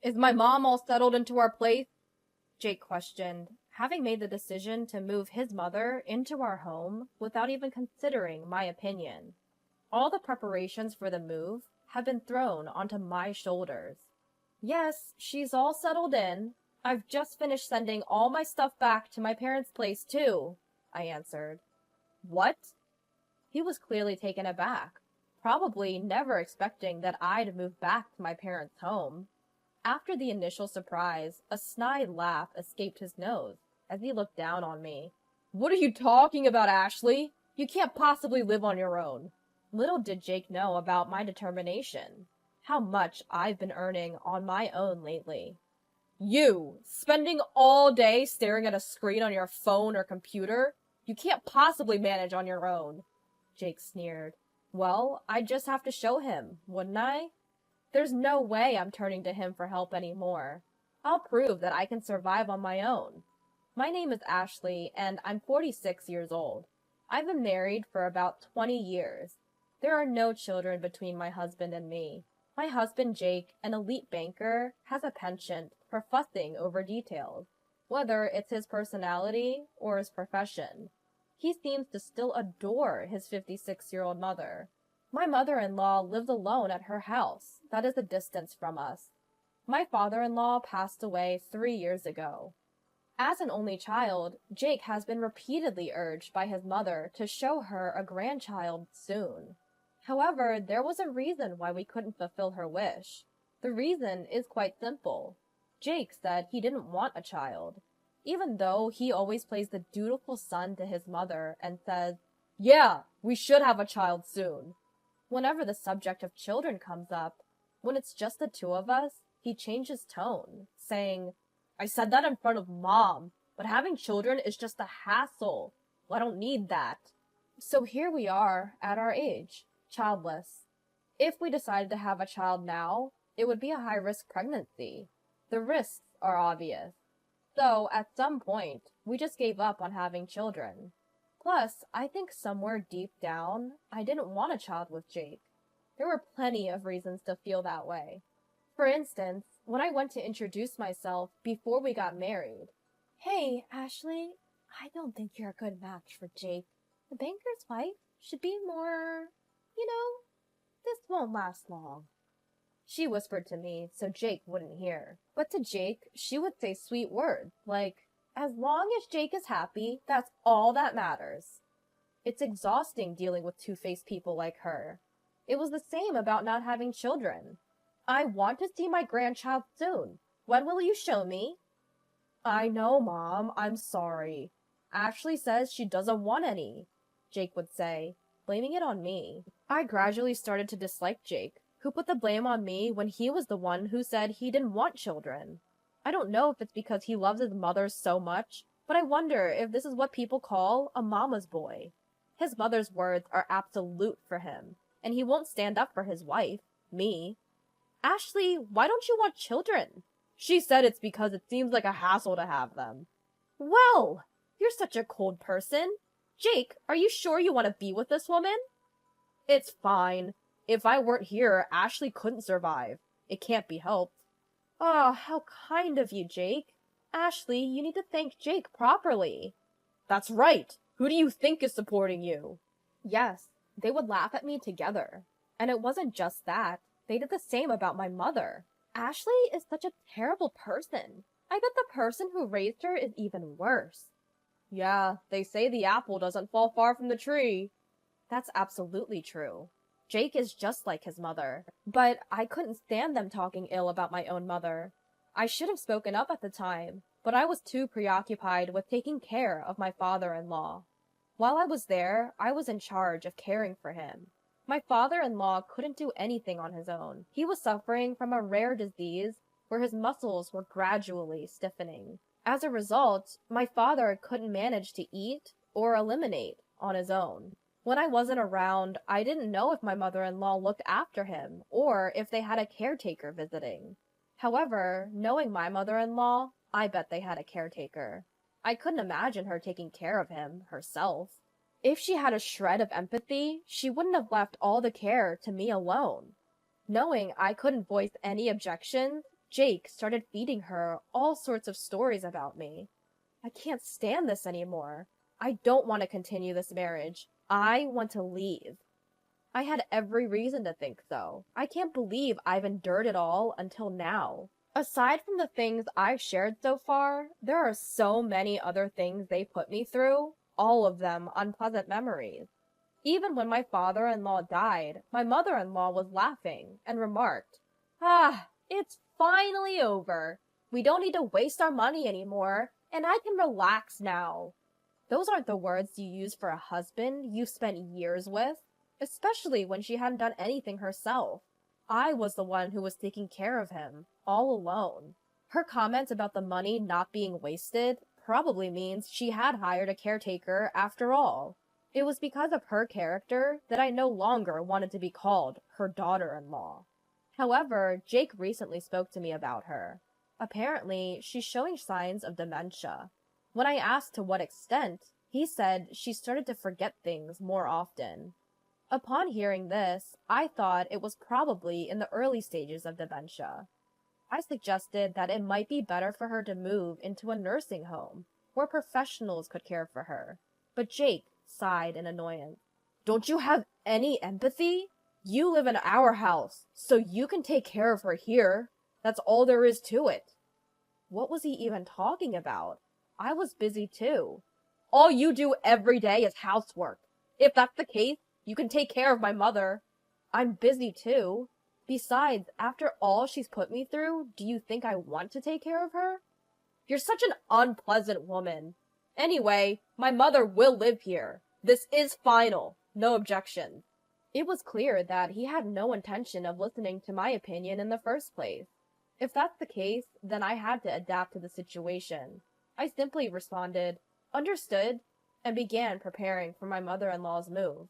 Is my mom all settled into our place? Jake questioned, having made the decision to move his mother into our home without even considering my opinion. All the preparations for the move have been thrown onto my shoulders. Yes, she's all settled in. I've just finished sending all my stuff back to my parents' place too, I answered. What? He was clearly taken aback, probably never expecting that I'd move back to my parents' home. After the initial surprise, a snide laugh escaped his nose as he looked down on me. What are you talking about, Ashley? You can't possibly live on your own. Little did Jake know about my determination, how much I've been earning on my own lately. You, spending all day staring at a screen on your phone or computer? You can't possibly manage on your own, Jake sneered. Well, I'd just have to show him, wouldn't I? There's no way I'm turning to him for help anymore. I'll prove that I can survive on my own. My name is Ashley, and I'm 46 years old. I've been married for about 20 years. There are no children between my husband and me. My husband, Jake, an elite banker, has a penchant for fussing over details, whether it's his personality or his profession. He seems to still adore his 56-year-old mother. My mother-in-law lives alone at her house that is a distance from us. My father-in-law passed away 3 years ago. As an only child, Jake has been repeatedly urged by his mother to show her a grandchild soon. However, there was a reason why we couldn't fulfill her wish. The reason is quite simple. Jake said he didn't want a child, even though he always plays the dutiful son to his mother and says, "Yeah, we should have a child soon." Whenever the subject of children comes up, when it's just the two of us, he changes tone, saying, "I said that in front of Mom, but having children is just a hassle. Well, I don't need that." So here we are at our age, childless. If we decided to have a child now, it would be a high-risk pregnancy. The risks are obvious. So at some point, we just gave up on having children. Plus, I think somewhere deep down, I didn't want a child with Jake. There were plenty of reasons to feel that way. For instance, when I went to introduce myself before we got married. "Hey, Ashley, I don't think you're a good match for Jake. The banker's wife should be more, this won't last long," she whispered to me so Jake wouldn't hear. But to Jake, she would say sweet words like, "As long as Jake is happy, that's all that matters." It's exhausting dealing with two-faced people like her. It was the same about not having children. "I want to see my grandchild soon. When will you show me?" "I know, Mom. I'm sorry. Ashley says she doesn't want any," Jake would say, blaming it on me. I gradually started to dislike Jake, who put the blame on me when he was the one who said he didn't want children. I don't know if it's because he loves his mother so much, but I wonder if this is what people call a mama's boy. His mother's words are absolute for him, and he won't stand up for his wife, me. "Ashley, why don't you want children?" "She said it's because it seems like a hassle to have them." "Well, you're such a cold person. Jake, are you sure you want to be with this woman?" "It's fine. If I weren't here, Ashley couldn't survive. It can't be helped." "Oh, how kind of you, Jake. Ashley, you need to thank Jake properly." "That's right. Who do you think is supporting you?" Yes, they would laugh at me together. And it wasn't just that. They did the same about my mother. "Ashley is such a terrible person. I bet the person who raised her is even worse." "Yeah, they say the apple doesn't fall far from the tree." That's absolutely true. Jake is just like his mother. But I couldn't stand them talking ill about my own mother. I should have spoken up at the time, but I was too preoccupied with taking care of my father-in-law. While I was there, I was in charge of caring for him. My father-in-law couldn't do anything on his own. He was suffering from a rare disease where his muscles were gradually stiffening. As a result, my father couldn't manage to eat or eliminate on his own. When I wasn't around, I didn't know if my mother-in-law looked after him or if they had a caretaker visiting. However, knowing my mother-in-law, I bet they had a caretaker. I couldn't imagine her taking care of him herself. If she had a shred of empathy, she wouldn't have left all the care to me alone. Knowing I couldn't voice any objections, Jake started feeding her all sorts of stories about me. I can't stand this anymore. I don't want to continue this marriage. I want to leave. I had every reason to think so. I can't believe I've endured it all until now. Aside from the things I've shared so far, there are so many other things they put me through, all of them unpleasant memories. Even when my father-in-law died, my mother-in-law was laughing and remarked, "Ah, it's finally over. We don't need to waste our money anymore, and I can relax now." Those aren't the words you use for a husband you've spent years with, especially when she hadn't done anything herself. I was the one who was taking care of him, all alone. Her comments about the money not being wasted probably means she had hired a caretaker after all. It was because of her character that I no longer wanted to be called her daughter-in-law. However, Jake recently spoke to me about her. Apparently, she's showing signs of dementia. When I asked to what extent, he said she started to forget things more often. Upon hearing this, I thought it was probably in the early stages of dementia. I suggested that it might be better for her to move into a nursing home, where professionals could care for her. But Jake sighed in annoyance. "Don't you have any empathy? You live in our house, so you can take care of her here. That's all there is to it." What was he even talking about? I was busy too. "All you do every day is housework. If that's the case, you can take care of my mother." "I'm busy too. Besides, after all she's put me through, do you think I want to take care of her?" "You're such an unpleasant woman. Anyway, my mother will live here. This is final. No objections." It was clear that he had no intention of listening to my opinion in the first place. If that's the case, then I had to adapt to the situation. I simply responded, "Understood," and began preparing for my mother-in-law's move.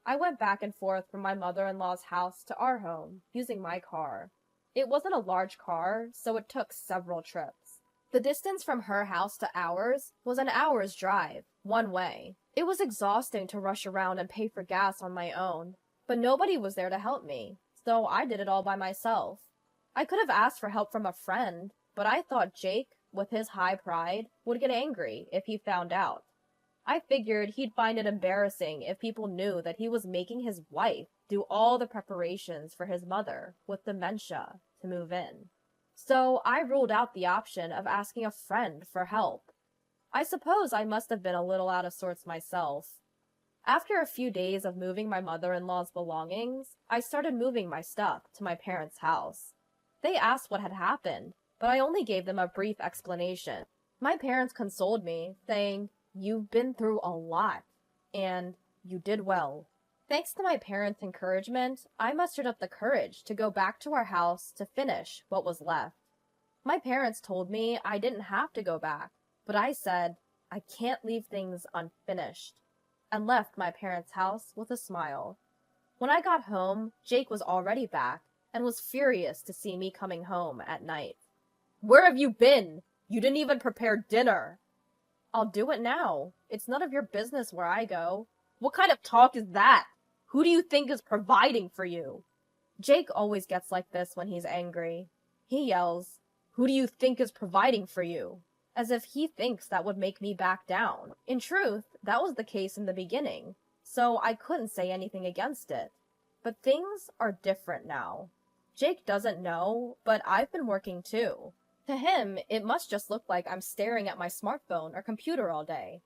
I went back and forth from my mother-in-law's house to our home, using my car. It wasn't a large car, so it took several trips. The distance from her house to ours was an hour's drive, one way. It was exhausting to rush around and pay for gas on my own, but nobody was there to help me, so I did it all by myself. I could have asked for help from a friend, but I thought Jake, with his high pride, would get angry if he found out. I figured he'd find it embarrassing if people knew that he was making his wife do all the preparations for his mother, with dementia, to move in. So I ruled out the option of asking a friend for help. I suppose I must have been a little out of sorts myself. After a few days of moving my mother-in-law's belongings, I started moving my stuff to my parents' house. They asked what had happened, but I only gave them a brief explanation. My parents consoled me, saying, "You've been through a lot, and you did well." Thanks to my parents' encouragement, I mustered up the courage to go back to our house to finish what was left. My parents told me I didn't have to go back, but I said, "I can't leave things unfinished," and left my parents' house with a smile. When I got home, Jake was already back and was furious to see me coming home at night. "Where have you been? You didn't even prepare dinner." "I'll do it now. It's none of your business where I go." "What kind of talk is that? Who do you think is providing for you?" Jake always gets like this when he's angry. He yells, "Who do you think is providing for you?" As if he thinks that would make me back down. In truth, that was the case in the beginning, so I couldn't say anything against it. But things are different now. Jake doesn't know, but I've been working too. To him, it must just look like I'm staring at my smartphone or computer all day.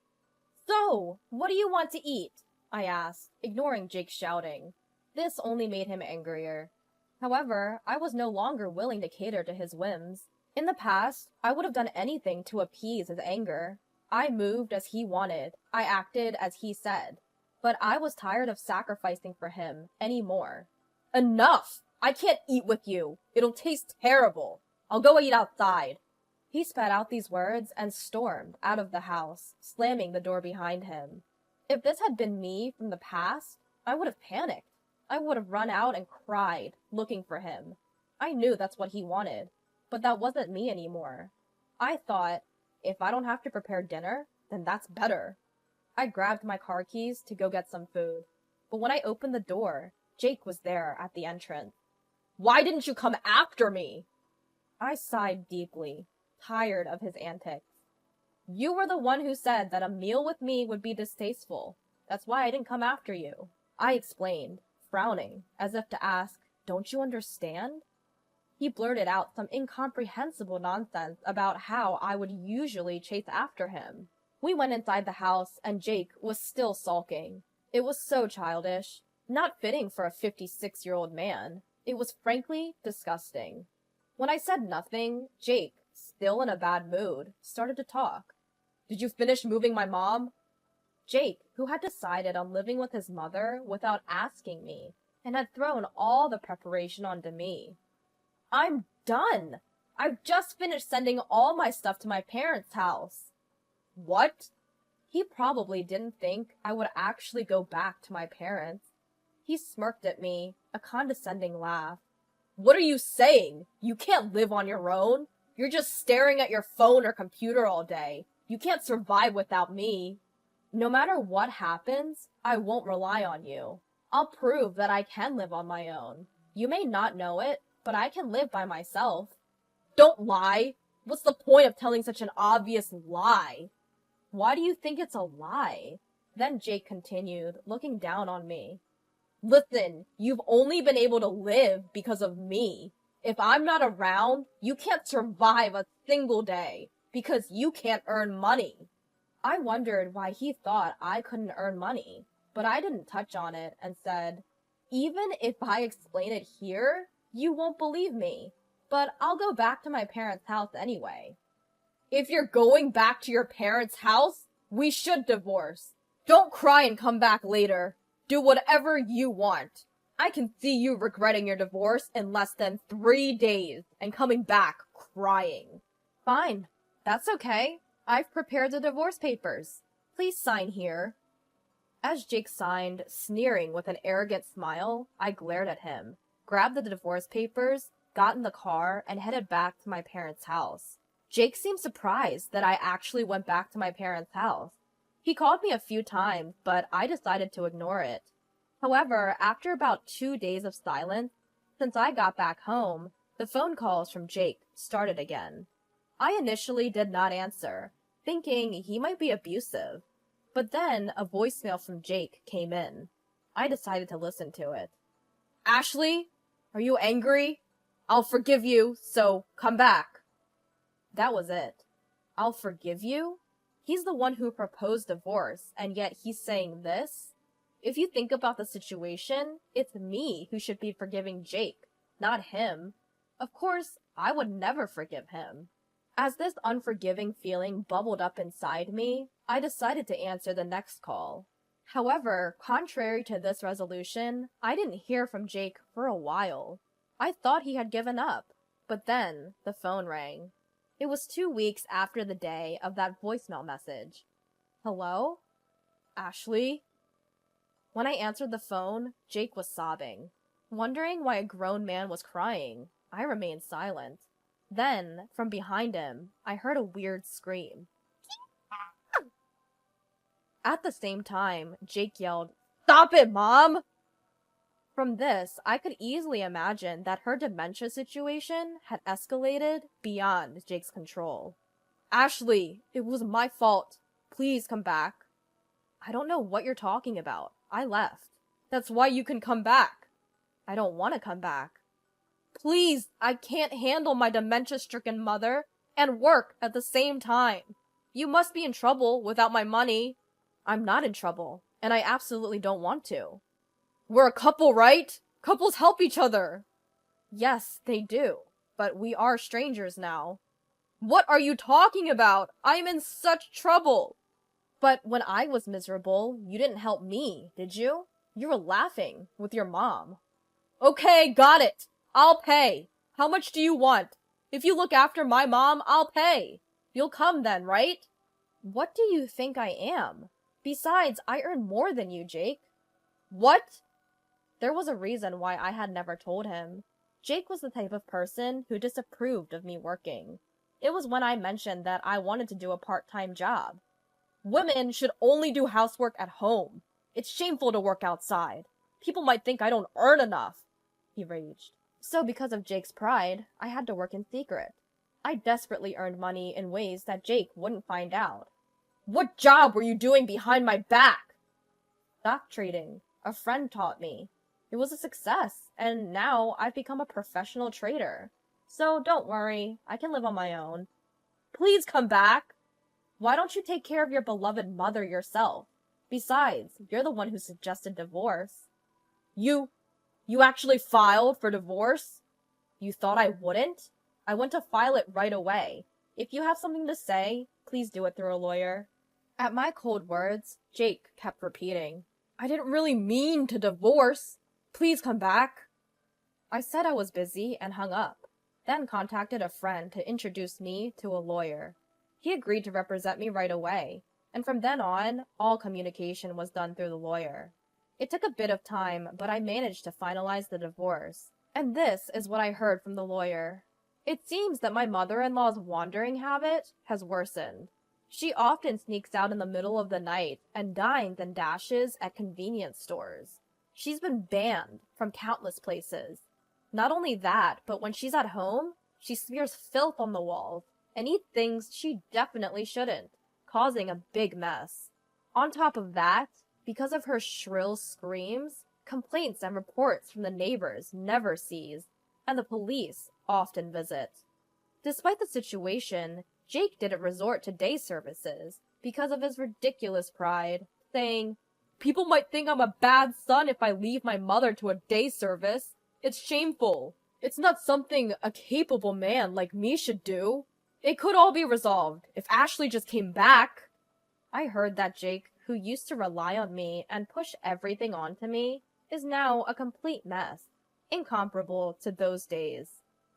"So, what do you want to eat?" I asked, ignoring Jake's shouting. This only made him angrier. However, I was no longer willing to cater to his whims. In the past, I would have done anything to appease his anger. I moved as he wanted. I acted as he said. But I was tired of sacrificing for him anymore. "Enough! I can't eat with you. It'll taste terrible. I'll go eat outside." He spat out these words and stormed out of the house, slamming the door behind him. If this had been me from the past, I would have panicked. I would have run out and cried, looking for him. I knew that's what he wanted, but that wasn't me anymore. I thought, if I don't have to prepare dinner, then that's better. I grabbed my car keys to go get some food, but when I opened the door, Jake was there at the entrance. "Why didn't you come after me?" I sighed deeply, tired of his antics. You were the one who said that a meal with me would be distasteful. That's why I didn't come after you. I explained, frowning, as if to ask, don't you understand? He blurted out some incomprehensible nonsense about how I would usually chase after him. We went inside the house, and Jake was still sulking. It was so childish, not fitting for a 56-year-old man. It was frankly disgusting. When I said nothing, Jake, still in a bad mood, started to talk. Did you finish moving my mom? Jake, who had decided on living with his mother without asking me, and had thrown all the preparation onto me. I'm done! I've just finished sending all my stuff to my parents' house. What? He probably didn't think I would actually go back to my parents. He smirked at me, a condescending laugh. What are you saying? You can't live on your own. You're just staring at your phone or computer all day. You can't survive without me. No matter what happens, I won't rely on you. I'll prove that I can live on my own. You may not know it, but I can live by myself. Don't lie! What's the point of telling such an obvious lie? Why do you think it's a lie? Then Jake continued, looking down on me. Listen, you've only been able to live because of me. If I'm not around, you can't survive a single day, because you can't earn money. I wondered why he thought I couldn't earn money, but I didn't touch on it and said, even if I explain it here, you won't believe me, but I'll go back to my parents' house anyway. If you're going back to your parents' house, we should divorce. Don't cry and come back later. Do whatever you want. I can see you regretting your divorce in less than 3 days and coming back crying. Fine. That's okay. I've prepared the divorce papers. Please sign here. As Jake signed, sneering with an arrogant smile, I glared at him, grabbed the divorce papers, got in the car, and headed back to my parents' house. Jake seemed surprised that I actually went back to my parents' house. He called me a few times, but I decided to ignore it. However, after about 2 days of silence, since I got back home, the phone calls from Jake started again. I initially did not answer, thinking he might be abusive. But then a voicemail from Jake came in. I decided to listen to it. Ashley, are you angry? I'll forgive you, so come back. That was it. I'll forgive you? He's the one who proposed divorce, and yet he's saying this? If you think about the situation, it's me who should be forgiving Jake, not him. Of course, I would never forgive him. As this unforgiving feeling bubbled up inside me, I decided to answer the next call. However, contrary to this resolution, I didn't hear from Jake for a while. I thought he had given up, but then the phone rang. It was 2 weeks after the day of that voicemail message. Hello? Ashley? When I answered the phone, Jake was sobbing. Wondering why a grown man was crying, I remained silent. Then, from behind him, I heard a weird scream. At the same time, Jake yelled, "Stop it, Mom!" From this, I could easily imagine that her dementia situation had escalated beyond Jake's control. Ashley, it was my fault. Please come back. I don't know what you're talking about. I left. That's why you can come back. I don't want to come back. Please, I can't handle my dementia-stricken mother and work at the same time. You must be in trouble without my money. I'm not in trouble, and I absolutely don't want to. We're a couple, right? Couples help each other. Yes, they do, but we are strangers now. What are you talking about? I'm in such trouble. But when I was miserable, you didn't help me, did you? You were laughing with your mom. Okay, got it. I'll pay. How much do you want? If you look after my mom, I'll pay. You'll come then, right? What do you think I am? Besides, I earn more than you, Jake. What? There was a reason why I had never told him. Jake was the type of person who disapproved of me working. It was when I mentioned that I wanted to do a part-time job. Women should only do housework at home. It's shameful to work outside. People might think I don't earn enough, he raged. So because of Jake's pride, I had to work in secret. I desperately earned money in ways that Jake wouldn't find out. What job were you doing behind my back? Stock trading. A friend taught me. It was a success, and now I've become a professional trader. So don't worry, I can live on my own. Please come back! Why don't you take care of your beloved mother yourself? Besides, you're the one who suggested divorce. You actually filed for divorce? You thought I wouldn't? I went to file it right away. If you have something to say, please do it through a lawyer. At my cold words, Jake kept repeating, I didn't really mean to divorce. Please come back. I said I was busy and hung up, then contacted a friend to introduce me to a lawyer. He agreed to represent me right away, and from then on, all communication was done through the lawyer. It took a bit of time, but I managed to finalize the divorce. And this is what I heard from the lawyer. It seems that my mother-in-law's wandering habit has worsened. She often sneaks out in the middle of the night and dines and dashes at convenience stores. She's been banned from countless places. Not only that, but when she's at home, she smears filth on the walls and eats things she definitely shouldn't, causing a big mess. On top of that, because of her shrill screams, complaints and reports from the neighbors never cease, and the police often visit. Despite the situation, Jake didn't resort to day services because of his ridiculous pride, saying, People might think I'm a bad son if I leave my mother to a day service. It's shameful. It's not something a capable man like me should do. It could all be resolved if Ashley just came back. I heard that Jake, who used to rely on me and push everything onto me, is now a complete mess, incomparable to those days.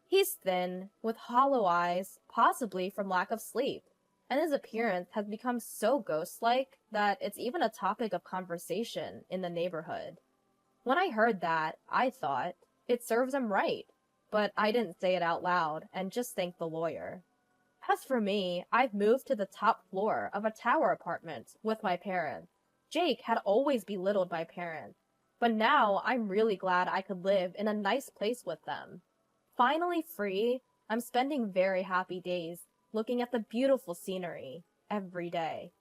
He's thin, with hollow eyes, possibly from lack of sleep, and his appearance has become so ghost-like that it's even a topic of conversation in the neighborhood. When I heard that, I thought, it serves him right, but I didn't say it out loud and just thanked the lawyer. As for me, I've moved to the top floor of a tower apartment with my parents. Jake had always belittled my parents, but now I'm really glad I could live in a nice place with them. Finally free, I'm spending very happy days looking at the beautiful scenery every day.